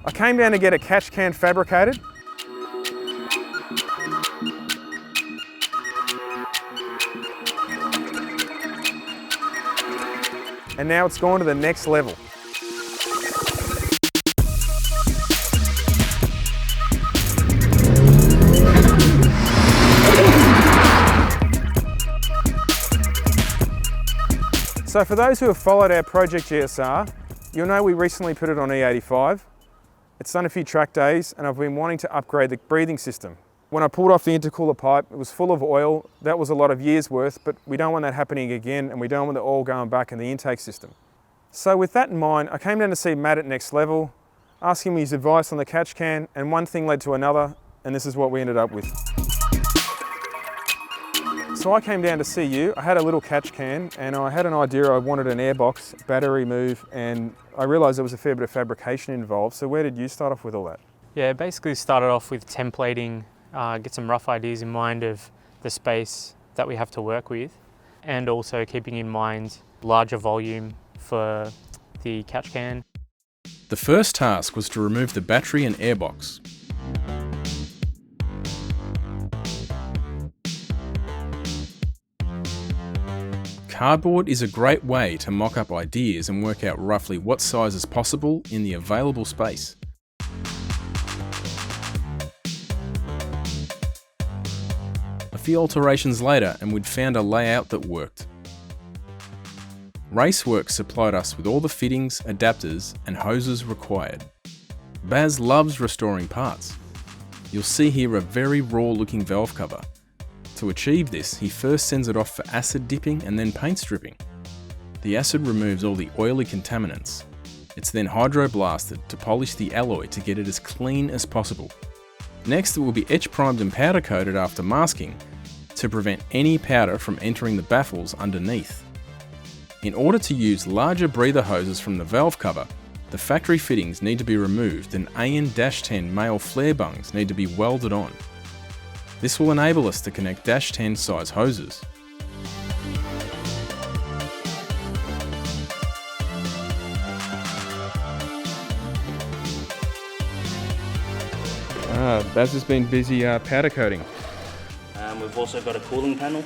I came down to get a catch can fabricated. And now it's gone to the next level. So for those who have followed our Project GSR, you'll know we recently put it on E85. It's done a few track days and I've been wanting to upgrade the breathing system. When I pulled off the intercooler pipe, it was full of oil. That was a lot of years worth, but we don't want that happening again and we don't want the oil going back in the intake system. So with that in mind, I came down to see Matt at Next Level, asking him his advice on the catch can, and one thing led to another, and this is what we ended up with. So I came down to see you. I had a little catch can and I had an idea I wanted an airbox, battery move, and I realised there was a fair bit of fabrication involved. So where did you start off with all that? Yeah, basically started off with templating, get some rough ideas in mind of the space that we have to work with, and also keeping in mind larger volume for the catch can. The first task was to remove the battery and airbox. Cardboard is a great way to mock up ideas and work out roughly what size is possible in the available space. A few alterations later and we'd found a layout that worked. Raceworks supplied us with all the fittings, adapters and hoses required. Baz loves restoring parts. You'll see here a very raw looking valve cover. To achieve this, he first sends it off for acid dipping and then paint stripping. The acid removes all the oily contaminants. It's then hydroblasted to polish the alloy to get it as clean as possible. Next, it will be etch primed and powder coated after masking to prevent any powder from entering the baffles underneath. In order to use larger breather hoses from the valve cover, the factory fittings need to be removed and AN-10 male flare bungs need to be welded on. This will enable us to connect -10 size hoses. Baz has been busy powder coating. We've also got a cooling panel.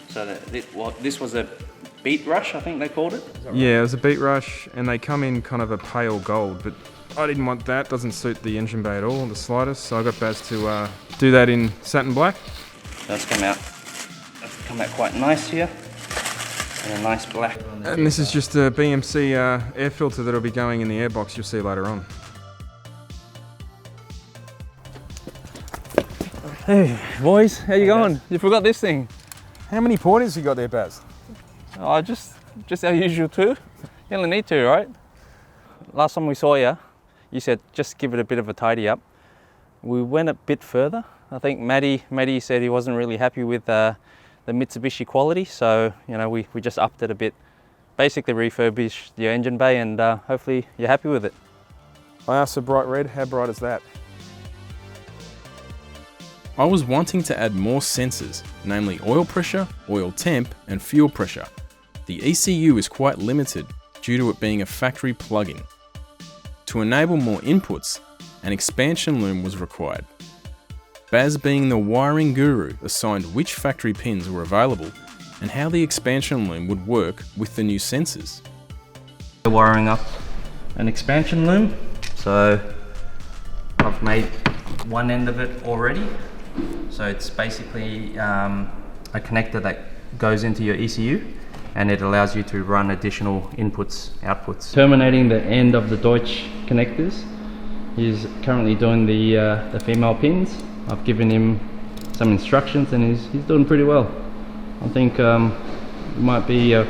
So this was a beet rush, I think they called it. Yeah, it was a beet rush and they come in kind of a pale gold, but I didn't want that. Doesn't suit the engine bay at all, the slightest. So I got Baz to do that in satin black. That's come out quite nice here, and a nice black. And this is just a BMC air filter that'll be going in the airbox. You'll see later on. Hey boys, how you going? Baz. You forgot this thing. How many pointers you got there, Baz? Oh, just our usual two. You only need two, right? Last time we saw you, you said just give it a bit of a tidy up. We went a bit further. I think Matty said he wasn't really happy with the Mitsubishi quality, so you know we just upped it a bit. Basically refurbished your engine bay, and hopefully you're happy with it. I asked for bright red. How bright is that? I was wanting to add more sensors, namely oil pressure, oil temp and fuel pressure. The ECU is quite limited due to it being a factory plug-in. To enable more inputs, an expansion loom was required. Baz, being the wiring guru, assigned which factory pins were available and how the expansion loom would work with the new sensors. Wiring up an expansion loom. So I've made one end of it already. So it's basically a connector that goes into your ECU, and it allows you to run additional inputs, outputs. Terminating the end of the Deutsch connectors. He's currently doing the female pins. I've given him some instructions and he's doing pretty well. I think it might be a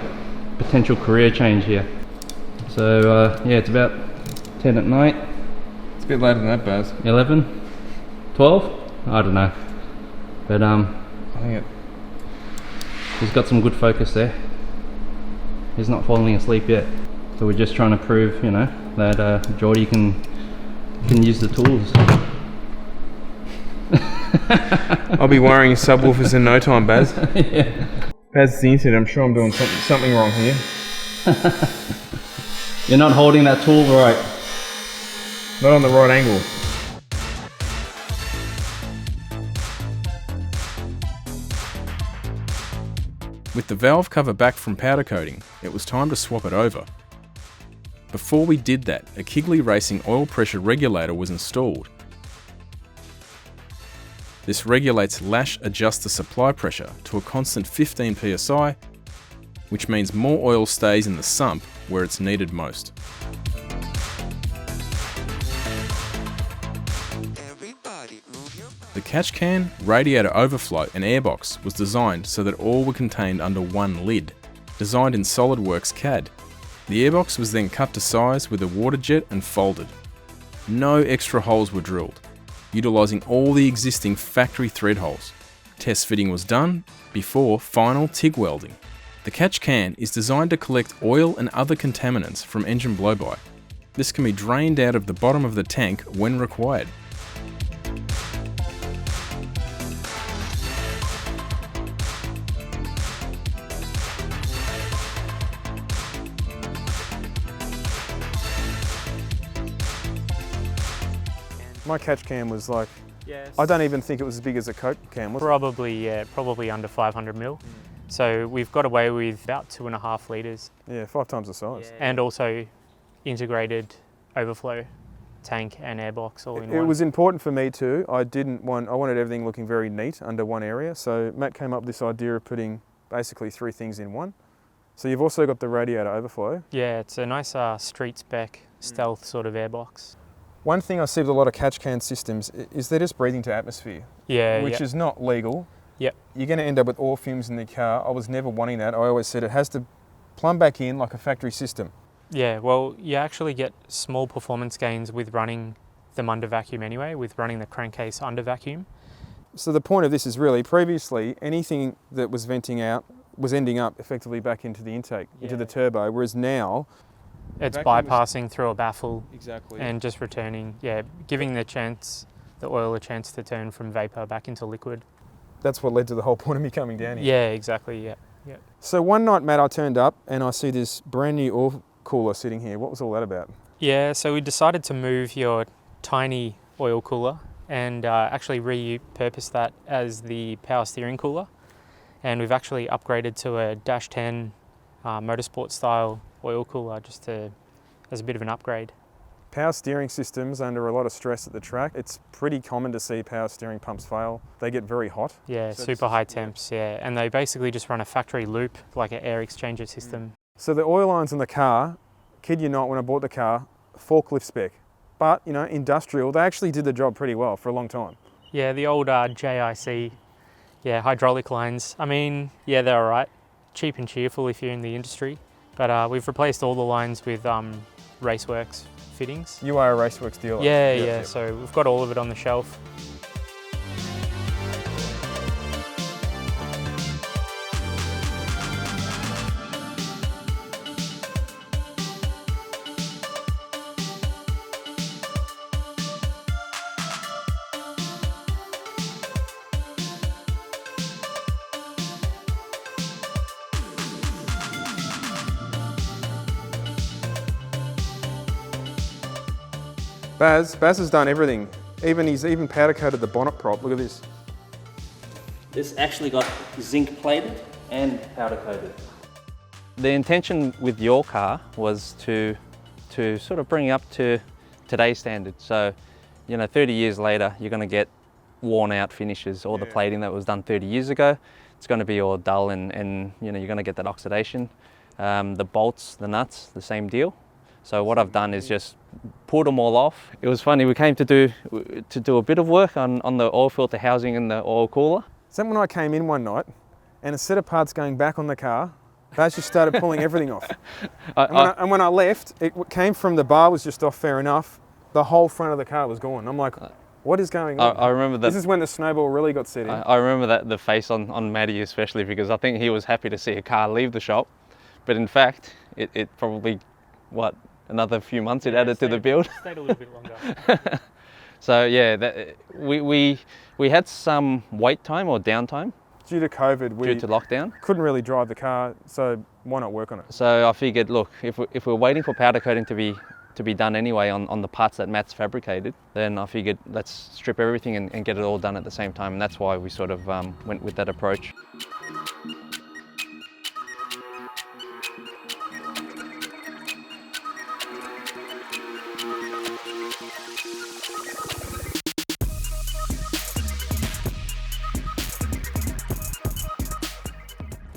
potential career change here. So yeah, it's about 10 at night. It's a bit later than that, Baz. 11? 12? I don't know. But I think he's got some good focus there. He's not falling asleep yet. So we're just trying to prove, you know, that Geordie can use the tools. I'll be wiring subwoofers in no time, Baz. Yeah. Baz is the internet. I'm sure I'm doing something wrong here. You're not holding that tool right. Not on the right angle. With the valve cover back from powder coating, it was time to swap it over. Before we did that, a Kigley Racing oil pressure regulator was installed. This regulates lash adjuster supply pressure to a constant 15 psi, which means more oil stays in the sump where it's needed most. The catch can, radiator overflow and airbox was designed so that all were contained under one lid, designed in SolidWorks CAD. The airbox was then cut to size with a water jet and folded. No extra holes were drilled, utilising all the existing factory thread holes. Test fitting was done before final TIG welding. The catch can is designed to collect oil and other contaminants from engine blowby. This can be drained out of the bottom of the tank when required. My catch can was like, Yes. I don't even think it was as big as a Coke can, was it? Probably, yeah, probably under 500 mil. So we've got away with about 2.5 litres. Yeah, 5 times the size. And also integrated overflow tank and airbox all in It one. was important for me too. I wanted everything looking very neat under one area. So Matt came up with this idea of putting basically 3 things in one. So you've also got the radiator overflow. Yeah, it's a nice street spec stealth sort of airbox. One thing I see with a lot of catch can systems is they're just breathing to atmosphere, Yeah, which is not legal. Yep. You're going to end up with oil fumes in the car. I was never wanting that. I always said it has to plumb back in like a factory system. Yeah, well, you actually get small performance gains with running them under vacuum anyway, with running the crankcase under vacuum. So the point of this is really, previously, anything that was venting out was ending up effectively back into the intake, into the turbo, whereas now... It's vacuum bypassing through a baffle Exactly. and just returning, giving the oil a chance to turn from vapor back into liquid. That's what led to the whole point of me coming down here. Yeah, exactly, yeah. So one night, Matt, I turned up and I see this brand new oil cooler sitting here. What was all that about? Yeah, so we decided to move your tiny oil cooler and actually repurpose that as the power steering cooler. And we've actually upgraded to a Dash 10 Motorsport style oil cooler just as a bit of an upgrade. Power steering systems under a lot of stress at the track. It's pretty common to see power steering pumps fail. They get very hot. Yeah, So super high temps, and they basically just run a factory loop, like an air exchanger system. So the oil lines on the car, kid you not, when I bought the car, forklift spec. But, you know, industrial, they actually did the job pretty well for a long time. Yeah, the old JIC, hydraulic lines. I mean, yeah, they're all right. Cheap and cheerful if you're in the industry. But we've replaced all the lines with Raceworks fittings. You are a Raceworks dealer. Yeah, so we've got all of it on the shelf. Baz has done everything. He's even powder coated the bonnet prop. Look at this. This actually got zinc plated and powder coated. The intention with your car was to sort of bring it up to today's standard. So, 30 years later, you're going to get worn out finishes. All the plating that was done 30 years ago, it's going to be all dull and you're going to get that oxidation. The bolts, the nuts, the same deal. So what I've done is just pulled them all off. It was funny, we came to do a bit of work on the oil filter housing and the oil cooler. So when I came in one night, and instead of parts going back on the car, Baz just started pulling everything off. And when I left, it came from the bar was just off, fair enough. The whole front of the car was gone. I'm like, what is going on? I remember that. This is when the snowball really got set in. I remember the face on Matty especially, because I think he was happy to see a car leave the shop. But in fact, it probably, another few months it added to the build. Stayed a little bit longer. So yeah, we had some wait time or downtime Due to COVID, we due to lockdown. couldn't really drive the car, so why not work on it? So I figured, look, if we're waiting for powder coating to to be done anyway on the parts that Matt's fabricated, then I figured let's strip everything and get it all done at the same time, and that's why we sort of went with that approach.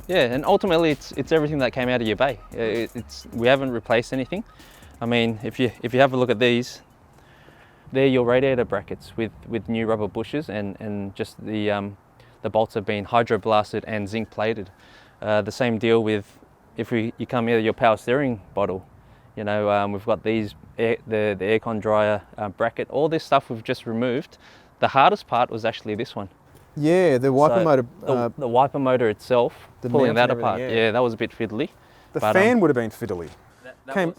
Yeah, and ultimately it's everything that came out of your bay. We haven't replaced anything. I mean, if you have a look at these, they're your radiator brackets with new rubber bushes, and just the bolts have been hydroblasted and zinc plated. The same deal with you come here, your power steering bottle. You know, we've got these the aircon dryer bracket. All this stuff we've just removed. The hardest part was actually this one. Yeah, the wiper motor. The wiper motor itself, pulling that apart. Yeah, that was a bit fiddly. The fan would have been fiddly.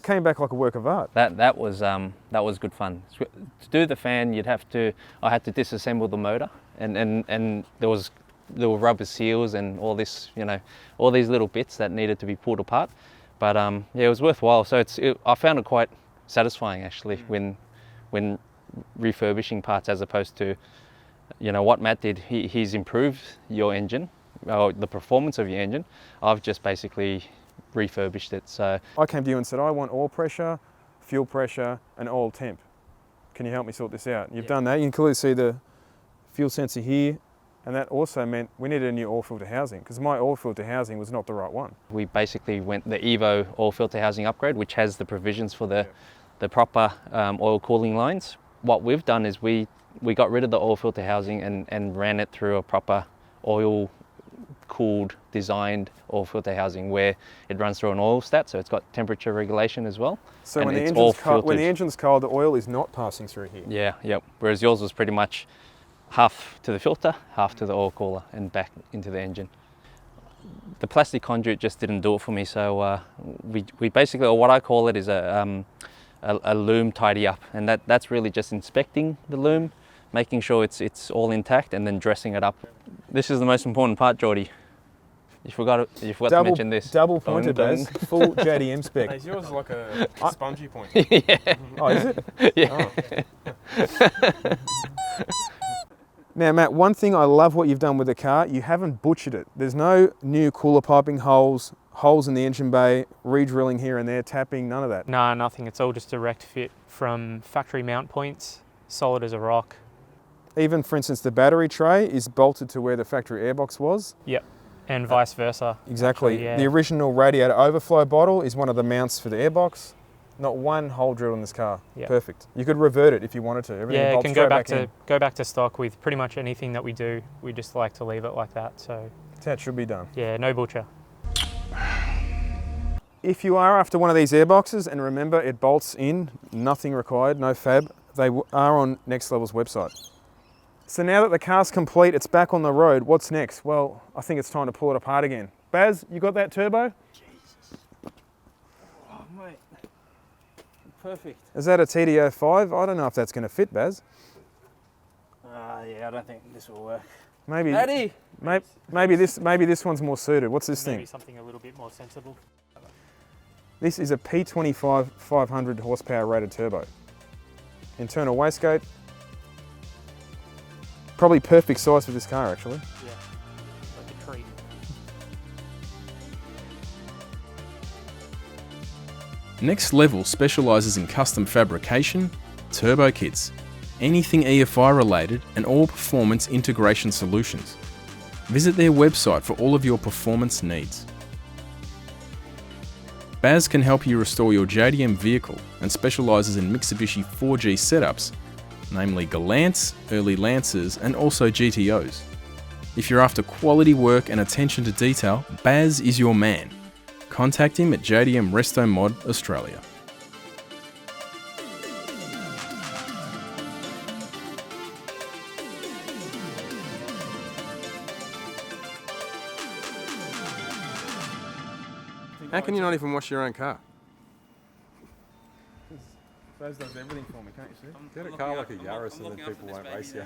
Came back like a work of art. That was good fun. To do the fan, I had to disassemble the motor, and there were rubber seals and all this, all these little bits that needed to be pulled apart. But yeah, it was worthwhile. So I found it quite satisfying actually when refurbishing parts, as opposed to what Matt did. He's improved your engine, or the performance of your engine. I've just basically refurbished it. So I came to you and said, I want oil pressure, fuel pressure, and oil temp. Can you help me sort this out? You've done that. You can clearly see the fuel sensor here, and that also meant we needed a new oil filter housing, because my oil filter housing was not the right one. We basically went the Evo oil filter housing upgrade, which has the provisions for the proper oil cooling lines. What we've done is we got rid of the oil filter housing and ran it through a proper oil cooled, designed oil filter housing, where it runs through an oil stat, so it's got temperature regulation as well. So when the engine's cold, the oil is not passing through here. Yeah, yep. Whereas yours was pretty much half to the filter, half to the oil cooler, and back into the engine. The plastic conduit just didn't do it for me, so we basically, or what I call it, is a loom tidy up, and that's really just inspecting the loom, making sure it's all intact, and then dressing it up. This is the most important part, Geordie. You forgot to mention this. Double pointed, Baz. Full JDM spec. Is yours like a spongy point? Yeah. Oh, is it? Yeah. Oh. Now, Matt, one thing I love what you've done with the car, you haven't butchered it. There's no new cooler piping holes in the engine bay, re-drilling here and there, tapping, none of that. No, nothing. It's all just direct fit from factory mount points, solid as a rock. Even, for instance, the battery tray is bolted to where the factory airbox was. Yep, and vice versa. Exactly. Actually, yeah. The original radiator overflow bottle is one of the mounts for the airbox. Not one hole drilled in this car. Yep. Perfect. You could revert it if you wanted to. Everything Yeah, it bolts can straight go back to stock with pretty much anything that we do. We just like to leave it like that. So that's how it should be done. yeah, no butcher. If you are after one of these airboxes, and remember it bolts in, nothing required, no fab, they are on Next Level's website. So now that the car's complete, it's back on the road, what's next? Well, I think it's time to pull it apart again. Baz, you got that turbo? Jesus. Oh, mate. Perfect. Is that a TD05? I don't know if that's going to fit, Baz. Yeah, I don't think this will work. Maybe, Daddy! maybe this one's more suited. What's this Maybe thing? something a little bit more sensible. This is a P25 500 horsepower rated turbo. Internal wastegate. Probably perfect size for this car, actually. Yeah, like a tree. Next Level specialises in custom fabrication, turbo kits, anything EFI related, and all performance integration solutions. Visit their website for all of your performance needs. Baz can help you restore your JDM vehicle and specialises in Mitsubishi 4G setups, namely Galants, early Lancers, and also GTOs. If you're after quality work and attention to detail, Baz is your man. Contact him at JDM Restomod Australia. How can you not even wash your own car? Baz does everything for me, can't you see? Get a car like a Yaris and then people won't race you.